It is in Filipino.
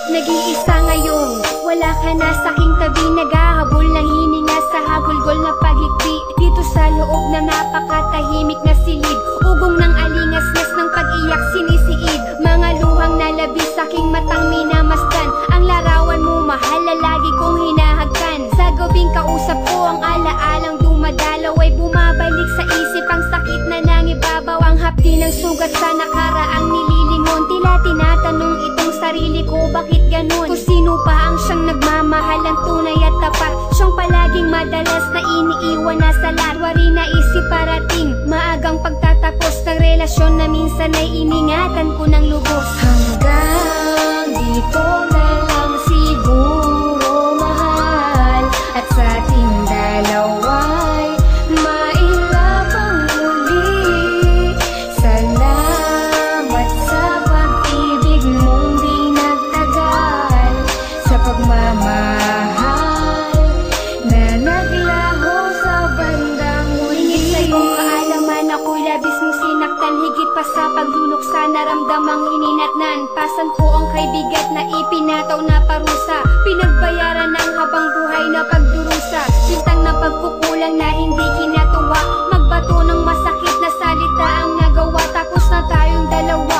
Nag-iisa ngayon, wala ka na sa'king tabi. Naghahabol ng hininga sa hagulgol na paghikbi. Dito sa loob na napakatahimik na silid, ugong ng alingas-ngas ng pag-iyak sinisiid. Mga luhang nalabis sa'king matang minamasdan. Ang larawan mo mahal na lagi kong hinahagkan. Sa gabing kausap ko ang alaalang dumadalaw, ay bumabalik sa isip ang sakit na nangibabaw. Ang hapdi ng sugat sa nakaraang nililingon, tila tinatanong itong sarili ko, bakit ganun? Kung sino pa ang siyang nagmamahal ng tunay at tapat, siyang palaging madalas na iniiwan na sa lahat. Wari na isip parating maagang pagtatapos ng relasyon na minsan ay iningatan ko ng lubos. Hanggang dito na lang siguro mahal, at sa ating dalawa'y mailabang muli. Salamat sa pag-ibig mong di nagtagal, sa pagmamahal na naglaho sa bandang huli. Hingit sa iyong kaalaman, ako'y labis mong sinaktan. Higit pa sa pagluluksa, naramdamang ininatnan. Pasan ko ang kaibigat na ipinataw na parusa, pinagbayaran ng habang buhay na pagdurusa. Bintang na pagkukulang na hindi kinatuwa, magbato ng masakit na salita ang nagawa. Tapos na tayong dalawa,